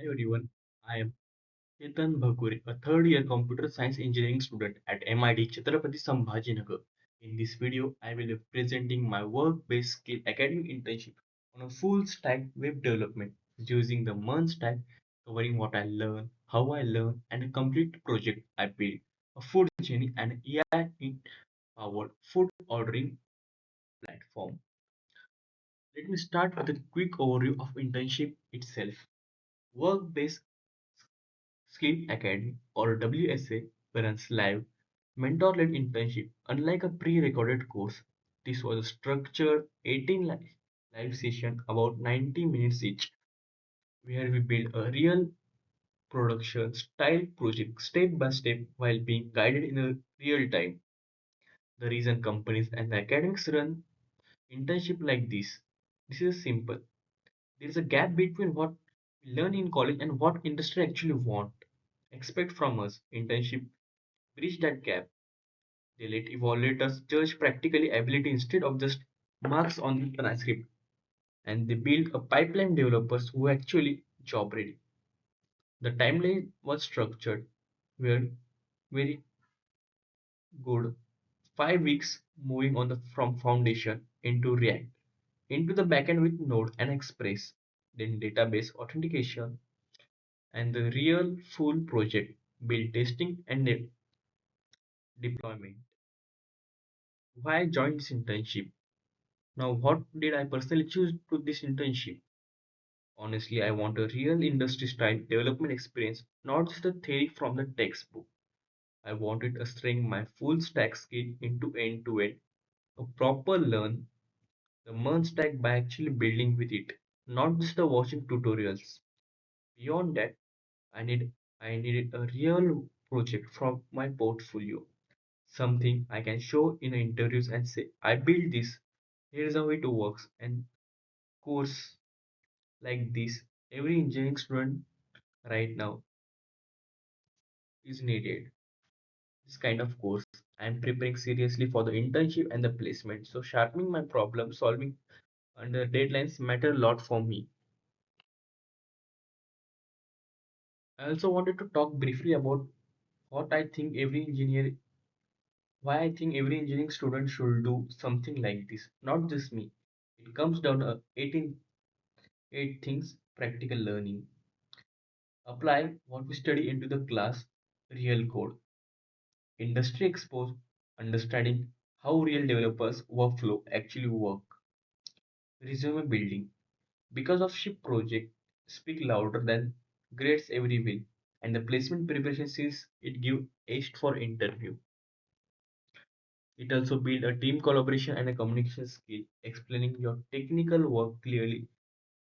Hi everyone, I am Chetan Bhakure, a third year computer science engineering student at MIT Chhatrapati Sambhajinagar. In this video, I will be presenting my work-based skill academic internship on a full stack web development using the MERN stack, covering what I learn, how I learn, and a complete project I built, a food journey and AI-powered food ordering platform. Let me start with a quick overview of internship itself. Work-based Skill Academy or WSA runs live mentor-led internship. Unlike a pre-recorded course, this was a structured 18 live session about 90 minutes each, where we build a real production style project step by step while being guided in a real time. The reason companies and the academics run internship like this is simple. There is a gap between what we learn in college and what industry actually expect from us. Internship bridge that gap. They let evaluators judge practically ability instead of just marks on the transcript. And they build a pipeline developers who actually job ready. The timeline was structured, were very good. 5 weeks moving on from foundation into React, into the backend with Node and Express, then database authentication, and the real full project build testing and deployment. Why I joined this internship? Now, what did I personally choose to this internship? Honestly, I want a real industry style development experience, not just the theory from the textbook. I wanted to string my full stack skill into end to end, a proper learn the MERN stack by actually building with it, not just the watching tutorials. Beyond that, I need I needed a real project from my portfolio, something I can show in interviews and say, I built this, here's how it works, and course like this, every engineering student right now is needed. This kind of course. I'm preparing seriously for the internship and the placement, so sharpening my problem solving under deadlines matter a lot for me. I also wanted to talk briefly about what I think every engineer, why I think every engineering student should do something like this. Not just me. It comes down to 8 things: practical learning, apply what we study into the class, real code, industry exposure, understanding how real developers workflow actually work, resume building. Because of ship project speak louder than grades every week, and the placement preparation since it give edge for interview. It also build a team collaboration and a communication skill. Explaining your technical work clearly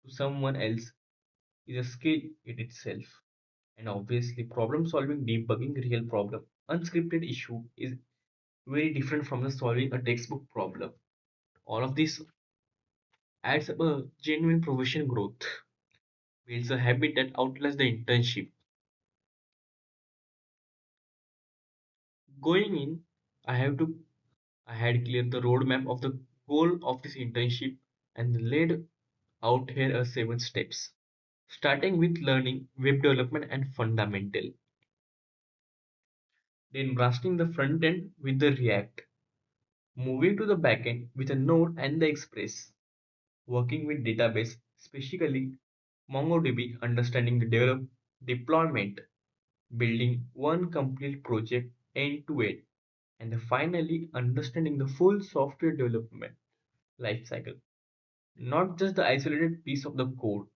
to someone else is a skill in itself. And obviously, problem solving, debugging real problem, unscripted issue is very different from the solving a textbook problem. All of this adds up a genuine professional growth, builds a habit that outlasts the internship. Going in, I have to I had cleared the roadmap of the goal of this internship and laid out here are 7 steps. Starting with learning web development and fundamental, then blasting the front end with the React, moving to the backend with a Node and the Express, working with database, specifically MongoDB, understanding the deployment, building one complete project end to end, and finally understanding the full software development lifecycle, not just the isolated piece of the code.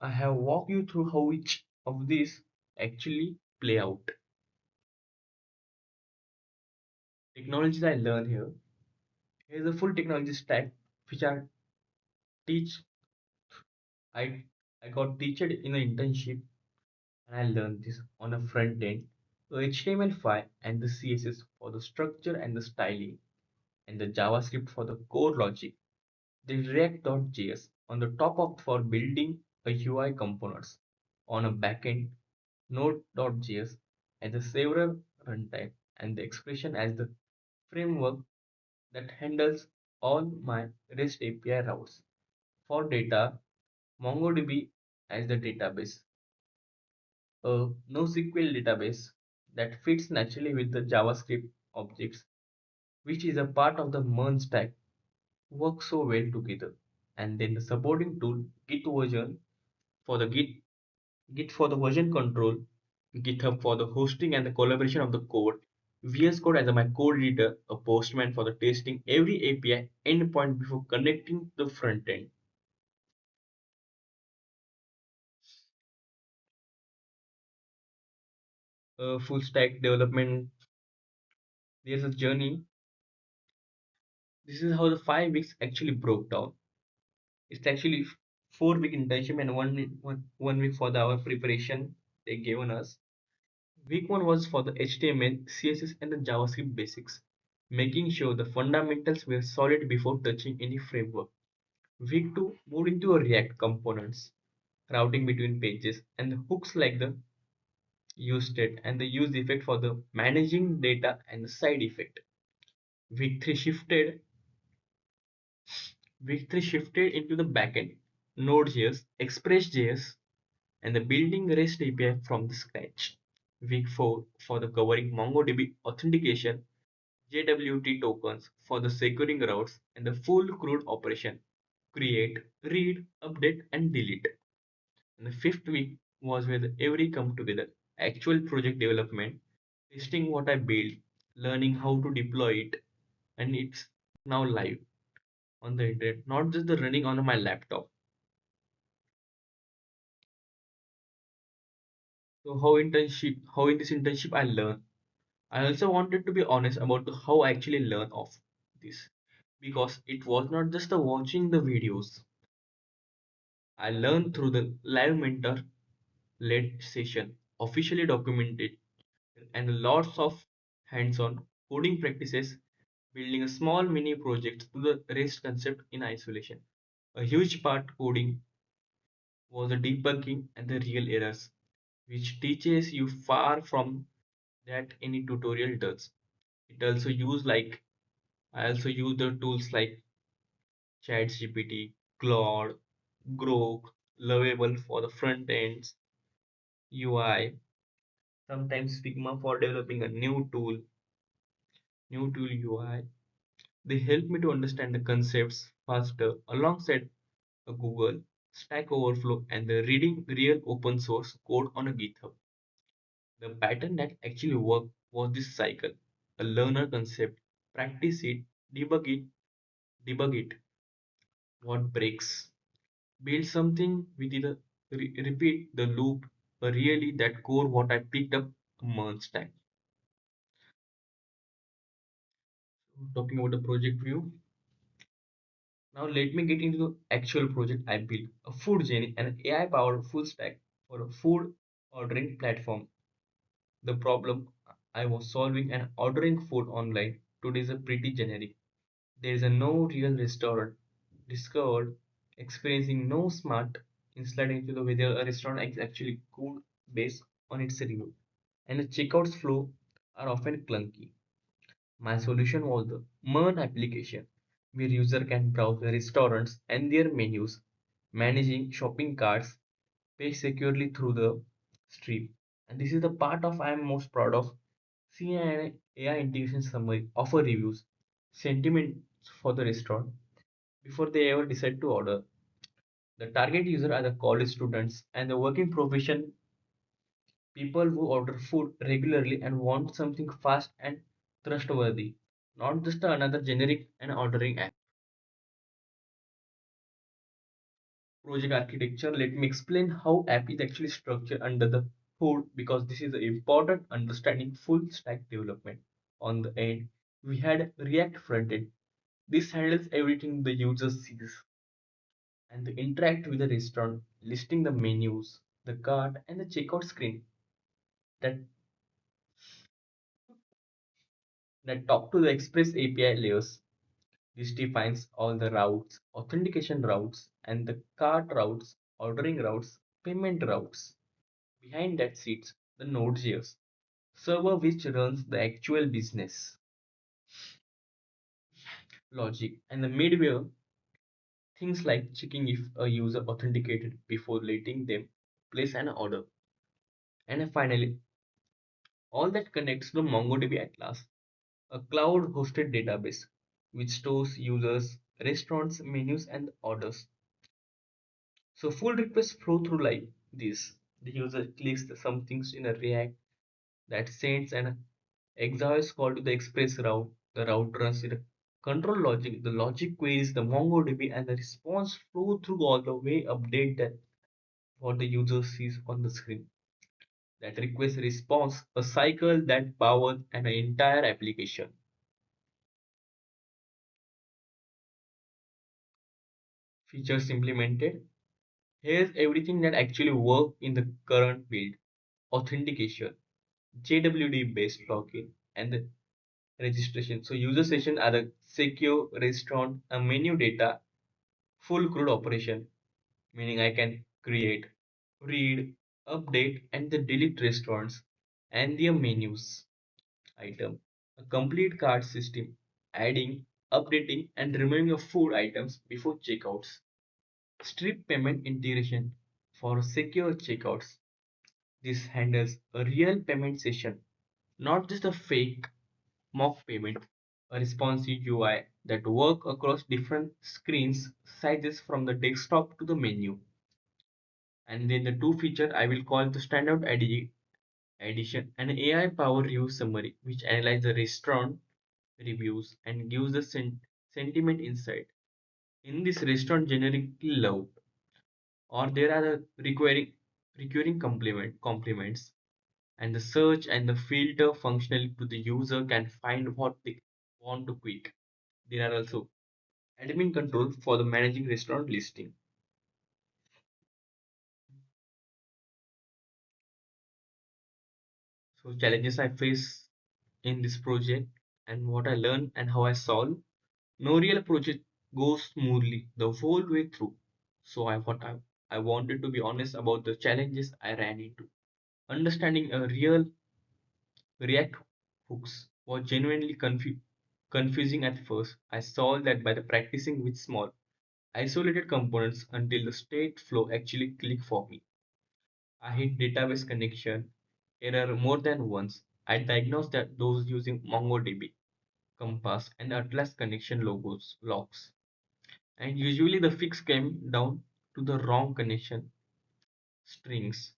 I have walked you through how each of these actually play out. Technologies I learn here. Here's a full technology stack which teach I I got teached in an internship and I learned this on a front end. So HTML5 and the CSS for the structure and the styling and the JavaScript for the core logic. The React.js on the top of for building a UI components on a backend Node.js as the several runtime and the expression as the framework that handles all my REST API routes. For data, MongoDB as the database, a NoSQL database that fits naturally with the JavaScript objects, which is a part of the mern stack, work so well together. And then the supporting tool Git version for the Git for the version control, GitHub for the hosting and the collaboration of the code, VS Code as my code reader, a postman for the testing every API endpoint before connecting to the front end. Full stack development, there's a journey. This is how the 5 weeks actually broke down. It's actually 4 week internship and one week for our preparation they given us. Week 1 was for the HTML, CSS, and the JavaScript basics, making sure the fundamentals were solid before touching any framework. Week 2 moved into a React components, routing between pages, and the hooks like the use state and the use effect for the managing data and the side effect. Week 3 shifted Week 3 shifted into the backend, Node.js, Express.js, and the building REST API from the scratch. Week 4 for the covering MongoDB authentication, JWT tokens for the securing routes, and the full CRUD operation create, read, update, and delete. And the fifth week was where the every come together actual project development, testing what I built, learning how to deploy it, and it's now live on the internet, not just the running on my laptop. So how in this internship I learn. I also wanted to be honest about how I actually learn of this because it was not just the watching the videos. I learned through the live mentor led session, officially documented, and lots of hands-on coding practices, building a small mini project to the REST concept in isolation. A huge part coding was the debugging and the real errors, which teaches you far from that any tutorial does. It also use like I also use the tools like ChatGPT, Claude, Grok, Lovable for the front ends, UI, sometimes Figma for developing a new tool UI. They help me to understand the concepts faster alongside a Google, Stack Overflow, and the reading real open source code on a GitHub. The pattern that actually worked was this cycle. A learner concept, practice it, debug it, what breaks, build something with it, repeat the loop, really that core what I picked up a month's time. Talking about the project view, now let me get into the actual project I built, a food journey and an AI powered full stack for a food ordering platform. The problem I was solving and ordering food online today is a pretty generic. There is a no real restaurant discovered, experiencing no smart insight into the whether a restaurant is actually good based on its review. And the checkouts flow are often clunky. My solution was the mern application, where user can browse the restaurants and their menus, managing shopping carts, pay securely through the stream. And this is the part of I am most proud of. See an AI integration summary, offer reviews, sentiments for the restaurant before they ever decide to order. The target user are the college students and the working profession people who order food regularly and want something fast and trustworthy, not just another generic and ordering app. Project architecture, let me explain how app is actually structured under the hood because this is important understanding full stack development. On the end, we had React frontend. This handles everything the user sees and they interact with the restaurant, listing the menus, the cart, and the checkout screen that, that talk to the Express API layers. This defines all the routes, authentication routes, and the cart routes, ordering routes, payment routes. Behind that sits the Node.js server which runs the actual business logic and the middleware Things like checking if a user authenticated before letting them place an order. And finally, all that connects to MongoDB Atlas, a cloud-hosted database which stores users, restaurants, menus, and orders. So full requests flow through like this. The user clicks some things in a React that sends an exhaust call to the express route. The route runs in a control logic. The logic queries the MongoDB and the response flow through all the way update that what the user sees on the screen. That request response, a cycle that powers an entire application. Features implemented. Here's everything that actually works in the current build. Authentication, JWD based login, and the registration. So user session are a secure restaurant, a menu data, full CRUD operation, meaning I can create, read, update, and the delete restaurants and their menus item. A complete card system, adding, updating, and removing of food items before checkouts. Strip payment integration for secure checkouts. This handles a real payment session, not just a fake mock payment, a responsive UI that work across different screens sizes from the desktop to the menu. And then the two feature I will call the standard edition and AI powered review summary, which analyze the restaurant reviews and gives the sentiment insight. In this restaurant generically loved, or there are the recurring compliments, and the search and the filter functionally to the user can find what they want to quick. There are also admin control for the managing restaurant listing. So challenges I face in this project and what I learn and how I solve. No real project goes smoothly the whole way through. So I wanted to be honest about the challenges I ran into. Understanding a real React hooks was genuinely confusing at first. I solved that by the practicing with small, isolated components until the state flow actually clicked for me. I hit database connection error more than once. I diagnosed that those using MongoDB, Compass, and Atlas connection logos logs. And usually the fix came down to the wrong connection strings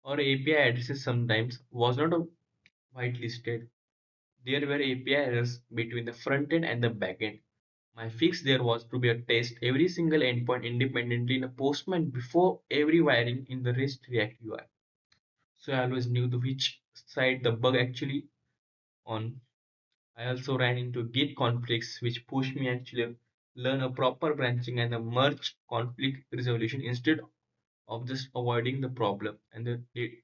or API addresses sometimes was not a whitelisted. There were API errors between the front end and the back end. My fix there was to be a test every single endpoint independently in a Postman before every wiring in the REST React UI. So I always knew the which side the bug actually on. I also ran into Git conflicts which pushed me actually learn a proper branching and a merge conflict resolution instead of just avoiding the problem and the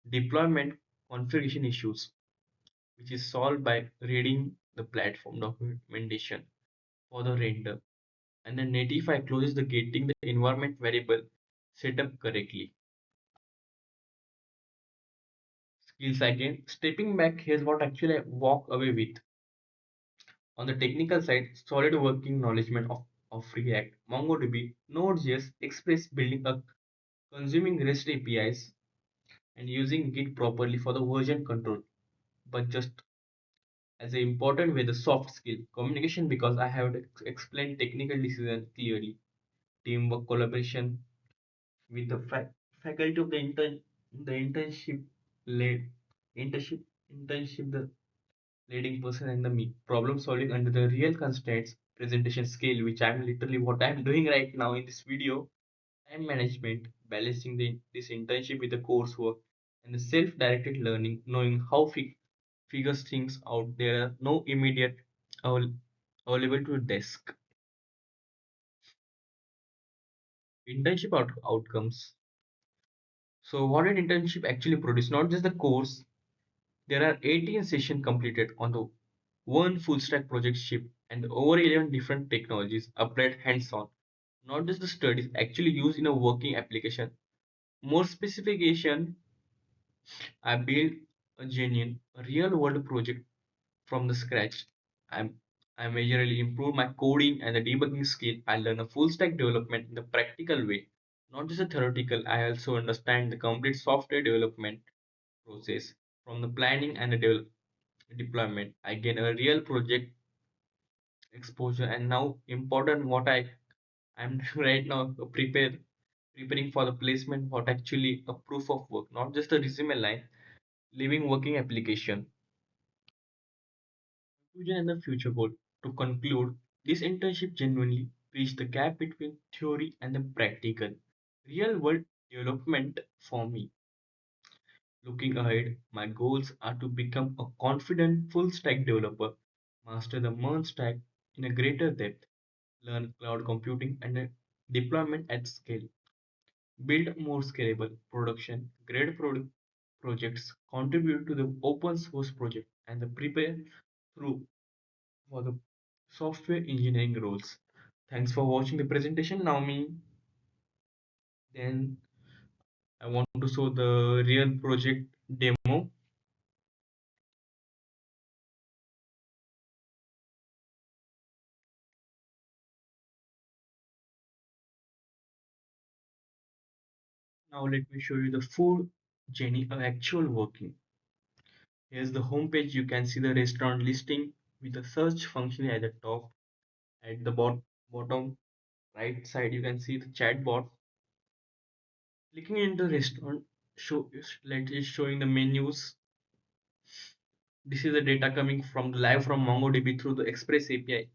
deployment configuration issues, which is solved by reading the platform documentation for the render and then Natify closes the getting the environment variable set up correctly. Skills again, stepping back, here's what actually I walk away with. On the technical side, solid working acknowledgement of React, MongoDB, Node.js, Express building a consuming REST APIs and using Git properly for the version control. But just as an important way, the soft skill communication because I have explained technical decision clearly, teamwork, collaboration, with the faculty of the led internship internship the leading person and the me problem solving under the real constraints presentation skill which I'm literally what I'm doing right now in this video time management balancing this internship with the coursework and the self-directed learning knowing how figures things out there are no immediate avail- available to a desk internship outcomes so what did internship actually produce not just the course. There are 18 sessions completed on the one full stack project ship and over 11 different technologies applied hands-on, not just the studies actually used in a working application. More specification, I built a genuine, real-world project from the scratch. I'm, I majorly improve my coding and the debugging skill. I learn a full stack development in the practical way, not just a theoretical. I also understand the complete software development process from the planning and the deployment. I gain a real project exposure, and now important what I'm right now preparing for the placement, what actually a proof of work, not just a resume line, living working application. Conclusion and the future goal. To conclude, this internship genuinely bridged the gap between theory and the practical, real world development for me. Looking ahead, my goals are to become a confident full stack developer, master the MERN stack in a greater depth, learn cloud computing and deployment at scale, build more scalable production grade projects, contribute to the open source project, and prepare through for the software engineering roles. Thanks for watching the presentation. Now me, then I want to show the real project demo. Now let me show you the full journey of actual working. Here's the home page. You can see the restaurant listing with the search function at the top. At the bottom right side, you can see the chat bot. Clicking into restaurant, let is showing the menus. This is the data coming from live from MongoDB through the Express API.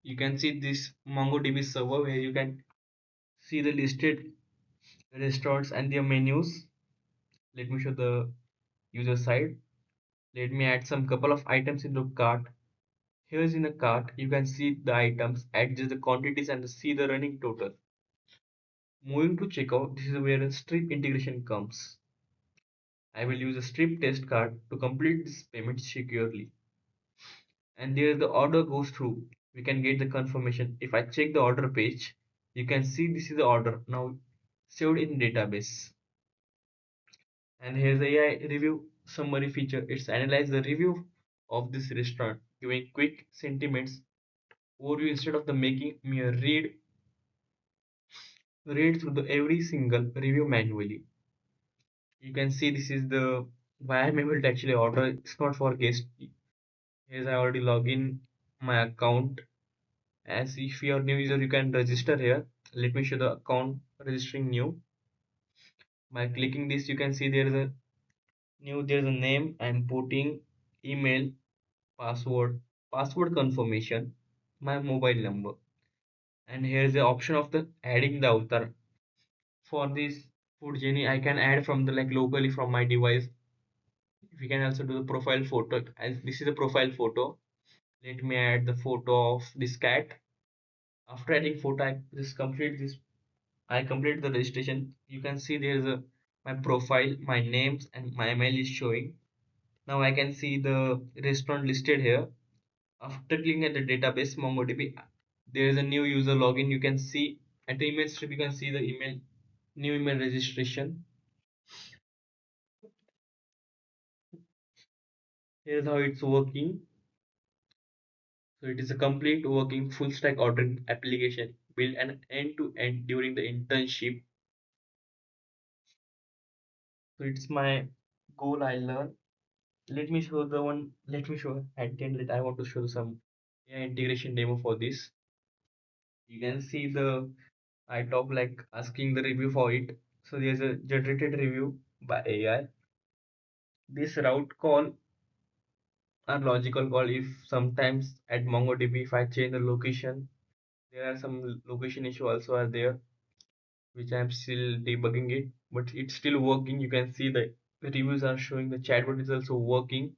You can see this MongoDB server where you can see the listed restaurants and their menus. Let me show the user side. Let me add some couple of items into cart. Here's in the cart, you can see the items, adjust the quantities and see the running total. Moving to checkout, this is where a strip integration comes. I will use a strip test card to complete this payment securely. And there the order goes through. We can get the confirmation. If I check the order page, you can see this is the order now saved in database. And here's the AI review summary feature. It's analyze the review of this restaurant, giving quick sentiments overview instead of the making me a read through the every single review manually. You can see this is the why I'm able to actually order. It's not for guest. Here's I already log in my account. As if you're new user, you can register here. Let me show the account registering new. By clicking this, you can see there is a there's a name. I'm putting email, password, password confirmation, my mobile number, and here's the option of the adding the avatar. For this food journey, I can add from the like locally from my device. We can also do the profile photo. As this is a profile photo, let me add the photo of this cat. After adding photo, I just complete this. I complete the registration. You can see there is a my profile, my names, and my email is showing. Now I can see the restaurant listed here. After clicking at the database MongoDB, there is a new user login. You can see at the email strip. You can see the email, new email registration. Here's how it's working. So it is a complete working full stack ordering application built an end to end during the internship. So it's my goal I learn. Let me show the one. Let me show at the end. I want to show some AI integration demo for this. You can see the I talk like asking the review for it. So there's a generated review by AI. This route call or logical call if sometimes at MongoDB if I change the location, there are some location issue also are there which I'm still debugging it, but it's still working. You can see the reviews are showing the chatbot is also working.